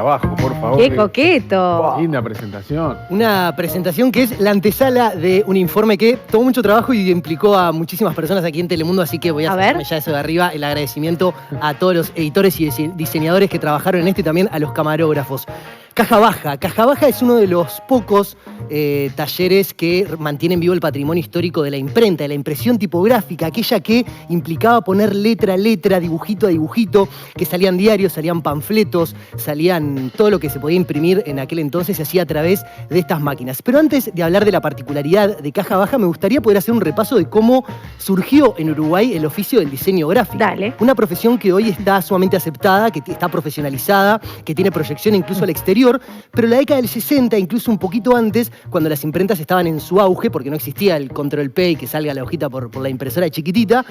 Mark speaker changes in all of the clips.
Speaker 1: trabajo, por favor.
Speaker 2: ¡Qué coqueto!
Speaker 1: Linda presentación.
Speaker 3: Una presentación que es la antesala de un informe que tomó mucho trabajo y implicó a muchísimas personas aquí en Telemundo, así que voy a hacerme ya eso de arriba, el agradecimiento a todos los editores y diseñadores que trabajaron en esto y también a los camarógrafos. Caja Baja. Caja Baja es uno de los pocos talleres que mantienen vivo el patrimonio histórico de la imprenta, de la impresión tipográfica, aquella que implicaba poner letra a letra, dibujito a dibujito, que salían diarios, salían panfletos, salían todo lo que se podía imprimir en aquel entonces se hacía a través de estas máquinas. Pero antes de hablar de la particularidad de Caja Baja, me gustaría poder hacer un repaso de cómo surgió en Uruguay el oficio del diseño gráfico.
Speaker 2: Dale.
Speaker 3: Una profesión que hoy está sumamente aceptada, que está profesionalizada, que tiene proyección incluso al exterior, pero en la década del 60, incluso un poquito antes, cuando las imprentas estaban en su auge, porque no existía el control P y que salga la hojita por la impresora chiquitita,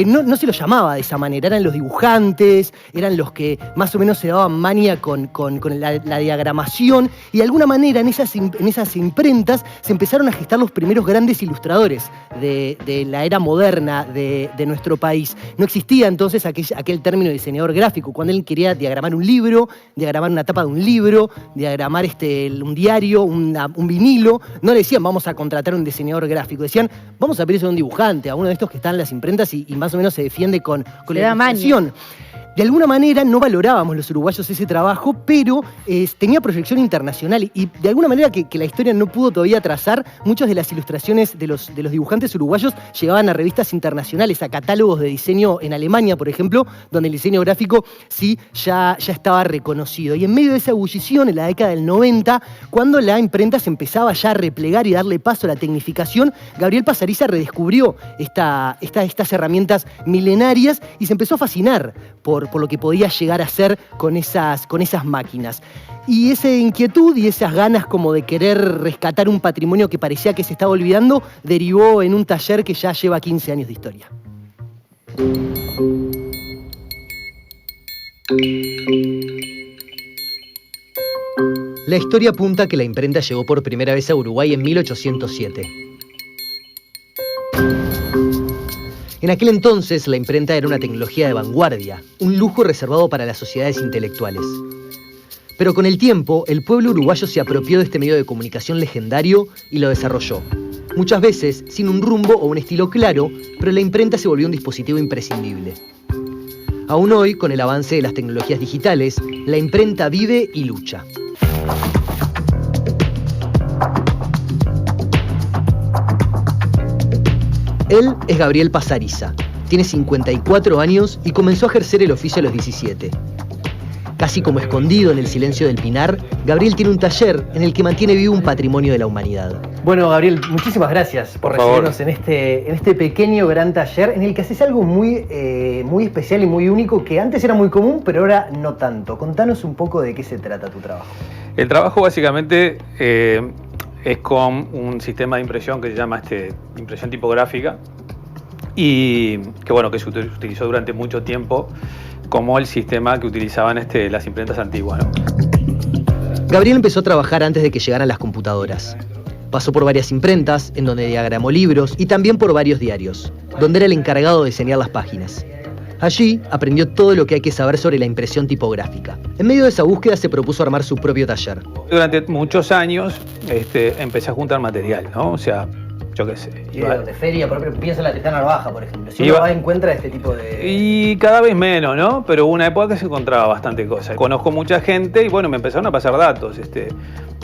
Speaker 3: no se lo llamaba de esa manera. Eran los dibujantes, eran los que más o menos se daban maña con la diagramación, y de alguna manera en esas imprentas se empezaron a gestar los primeros grandes ilustradores de la era moderna de nuestro país. No existía entonces aquel término de diseñador gráfico. Cuando él quería diagramar un libro, diagramar una tapa de un libro, diagramar un diario, un vinilo, no le decían vamos a contratar un diseñador gráfico, decían vamos a pedirse a un dibujante, a uno de estos que están en las imprentas y más o menos se defiende con la ilustración. De alguna manera no valorábamos los uruguayos ese trabajo, pero tenía proyección internacional y de alguna manera que la historia no pudo todavía trazar, muchas de las ilustraciones de los dibujantes uruguayos llegaban a revistas internacionales, a catálogos de diseño en Alemania, por ejemplo, donde el diseño gráfico sí ya estaba reconocido. Y en medio de esa ebullición, en la década del 90, cuando la imprenta se empezaba ya a replegar y darle paso a la tecnificación, Gabriel Pasariza redescubrió estas herramientas milenarias y se empezó a fascinar por lo que podía llegar a ser con esas máquinas. Y esa inquietud y esas ganas como de querer rescatar un patrimonio que parecía que se estaba olvidando, derivó en un taller que ya lleva 15 años de historia. La historia apunta que la imprenta llegó por primera vez a Uruguay en 1807. En aquel entonces, la imprenta era una tecnología de vanguardia, un lujo reservado para las sociedades intelectuales. Pero con el tiempo, el pueblo uruguayo se apropió de este medio de comunicación legendario y lo desarrolló. Muchas veces sin un rumbo o un estilo claro, pero la imprenta se volvió un dispositivo imprescindible. Aún hoy, con el avance de las tecnologías digitales, la imprenta vive y lucha. Él es Gabriel Pasariza, tiene 54 años y comenzó a ejercer el oficio a los 17. Casi como escondido en el silencio del Pinar, Gabriel tiene un taller en el que mantiene vivo un patrimonio de la humanidad. Bueno, Gabriel, muchísimas gracias por recibirnos en este pequeño gran taller en el que haces algo muy especial y muy único que antes era muy común, pero ahora no tanto. Contanos un poco de qué se trata tu trabajo.
Speaker 4: El trabajo básicamente es con un sistema de impresión que se llama impresión tipográfica y que se utilizó durante mucho tiempo como el sistema que utilizaban las imprentas antiguas, ¿no?
Speaker 3: Gabriel empezó a trabajar antes de que llegaran las computadoras. Pasó por varias imprentas, en donde diagramó libros, y también por varios diarios, donde era el encargado de diseñar las páginas. Allí aprendió todo lo que hay que saber sobre la impresión tipográfica. En medio de esa búsqueda se propuso armar su propio taller.
Speaker 4: Durante muchos años empecé a juntar material, ¿no? O sea, yo qué sé.
Speaker 3: De feria, piensa en la Tristana Baja, por ejemplo. Si uno encuentra este tipo de...
Speaker 4: Y cada vez menos, ¿no? Pero hubo una época que se encontraba bastante cosas. Conozco mucha gente y me empezaron a pasar datos.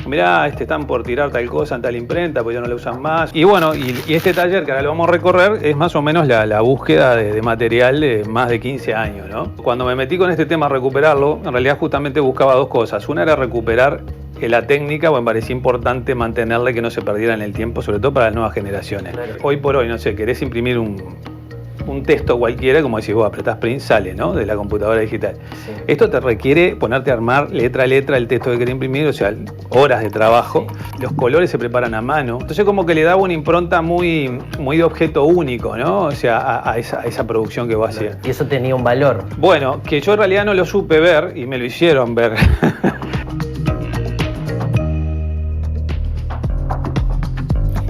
Speaker 4: Mirá, están por tirar tal cosa en tal imprenta, pues ya no la usan más. Y y este taller que ahora lo vamos a recorrer es más o menos la búsqueda de material de más de 15 años, ¿no? Cuando me metí con este tema a recuperarlo, en realidad justamente buscaba dos cosas. Una era recuperar la técnica, me parecía importante mantenerla y que no se perdiera en el tiempo, sobre todo para las nuevas generaciones. Claro. Hoy por hoy, no sé, querés imprimir un texto cualquiera, como decís vos, apretás print, sale, ¿no? De la computadora digital. Sí. Esto te requiere ponerte a armar letra a letra el texto que querés imprimir, o sea, horas de trabajo. Sí. Los colores se preparan a mano. Entonces como que le daba una impronta muy de objeto único, ¿no? O sea, a esa producción que vos hacías.
Speaker 3: Y eso tenía un valor.
Speaker 4: Bueno, que yo en realidad no lo supe ver y me lo hicieron ver.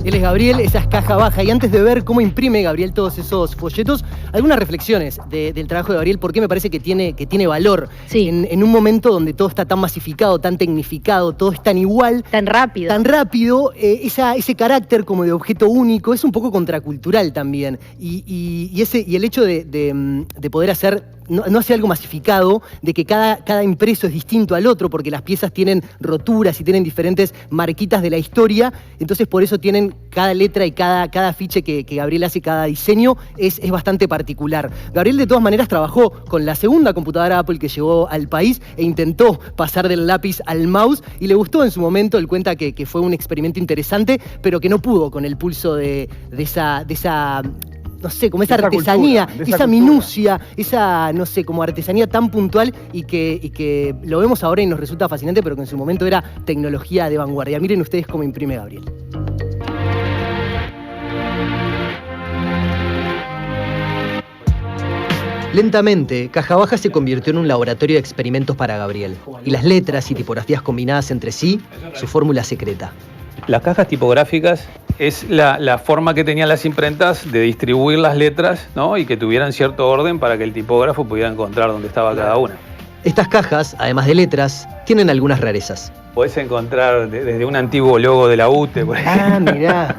Speaker 3: Él es Gabriel, esa es Caja Baja. Y antes de ver cómo imprime Gabriel todos esos folletos, algunas reflexiones del trabajo de Gabriel, porque me parece que tiene valor.
Speaker 1: Sí.
Speaker 3: En un momento donde todo está tan masificado, tan tecnificado, todo es tan igual.
Speaker 1: Tan rápido.
Speaker 3: Tan rápido, ese carácter como de objeto único es un poco contracultural también. Y el hecho de poder hacer, no hacer algo masificado, de que cada impreso es distinto al otro, porque las piezas tienen roturas y tienen diferentes marquitas de la historia, entonces por eso tienen cada letra y cada afiche que Gabriel hace, cada diseño, es bastante particular. Gabriel de todas maneras trabajó con la segunda computadora Apple que llegó al país e intentó pasar del lápiz al mouse y le gustó en su momento. Él cuenta que fue un experimento interesante, pero que no pudo con el pulso de esa no sé, como esa artesanía, esa minucia, esa, no sé, como artesanía tan puntual y que lo vemos ahora y nos resulta fascinante, pero que en su momento era tecnología de vanguardia. Miren ustedes cómo imprime Gabriel. Lentamente, Caja Baja se convirtió en un laboratorio de experimentos para Gabriel. Y las letras y tipografías combinadas entre sí, su fórmula secreta.
Speaker 4: Las cajas tipográficas es la forma que tenían las imprentas de distribuir las letras, ¿no? Y que tuvieran cierto orden para que el tipógrafo pudiera encontrar dónde estaba cada una.
Speaker 3: Estas cajas, además de letras, tienen algunas rarezas.
Speaker 4: Podés encontrar desde un antiguo logo de la UTE, por ejemplo.
Speaker 3: Ah, mirá.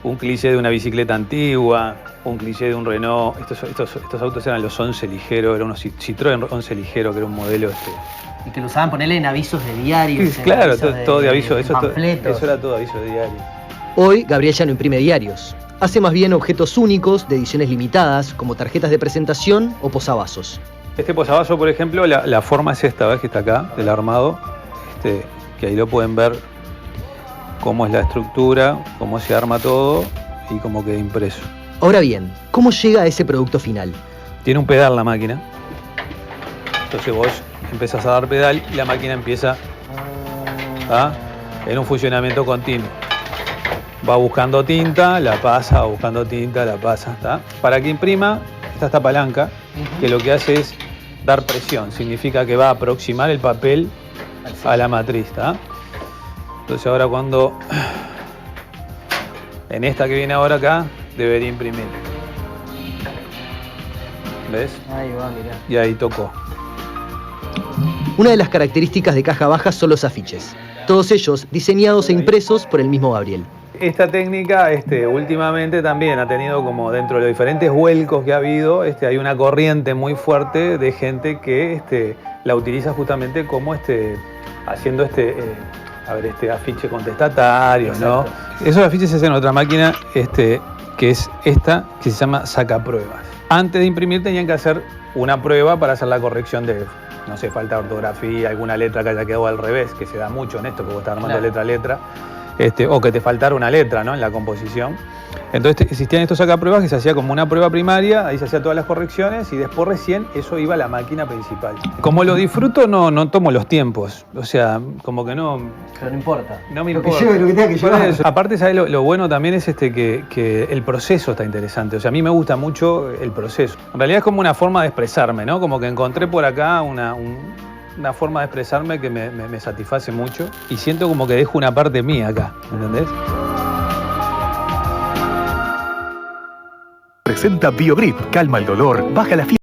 Speaker 4: Un cliché de una bicicleta antigua, un cliché de un Renault. Estos autos eran los 11 ligeros, era unos Citroën 11 ligero, que era un modelo
Speaker 3: Y que lo usaban ponerle en avisos de diarios.
Speaker 4: Sí, claro, todo de aviso, eso era todo aviso de diario.
Speaker 3: Hoy, Gabriel ya no imprime diarios. Hace más bien objetos únicos de ediciones limitadas, como tarjetas de presentación o posavasos.
Speaker 4: Este posavasos, por ejemplo, la forma es esta, ¿ves? Que está acá, del armado. Que ahí lo pueden ver cómo es la estructura, cómo se arma todo y cómo queda impreso.
Speaker 3: Ahora bien, ¿cómo llega a ese producto final?
Speaker 4: Tiene un pedal la máquina. Entonces vos empezás a dar pedal y la máquina empieza en un funcionamiento continuo. Va buscando tinta, la pasa, va buscando tinta, la pasa. ¿Tá? Para que imprima, está esta palanca, que lo que hace es dar presión. Significa que va a aproximar el papel a la matriz. ¿Tá? Entonces ahora cuando, en esta que viene ahora acá, debería imprimir. ¿Ves?
Speaker 3: Ahí va, mirá.
Speaker 4: Y ahí tocó.
Speaker 3: Una de las características de Caja Baja son los afiches. Todos ellos diseñados e impresos por el mismo Gabriel.
Speaker 4: Esta técnica últimamente también ha tenido, como dentro de los diferentes vuelcos que ha habido, hay una corriente muy fuerte de gente que la utiliza justamente como haciendo afiche contestatario, ¿no? Esos afiches se hacen en otra máquina que es esta, que se llama sacapruebas. Antes de imprimir tenían que hacer una prueba para hacer la corrección de, no sé, falta de ortografía, alguna letra que haya quedado al revés, que se da mucho en esto, porque vos estás armando letra a letra. O que te faltara una letra, ¿no? En la composición. Entonces existían estos sacapruebas que se hacía como una prueba primaria, ahí se hacían todas las correcciones y después recién eso iba a la máquina principal. Como lo disfruto, no tomo los tiempos. O sea, como que no...
Speaker 3: Pero no importa.
Speaker 4: No me
Speaker 3: lo
Speaker 4: importa.
Speaker 3: Que lleve, lo que tenga que llevar.
Speaker 4: Aparte, ¿sabes? Lo bueno también es que el proceso está interesante. O sea, a mí me gusta mucho el proceso. En realidad es como una forma de expresarme, ¿no? Como que encontré por acá una forma de expresarme que me satisface mucho y siento como que dejo una parte mía acá, ¿entendés?
Speaker 2: Presenta BioGrip, calma el dolor, baja la fiebre.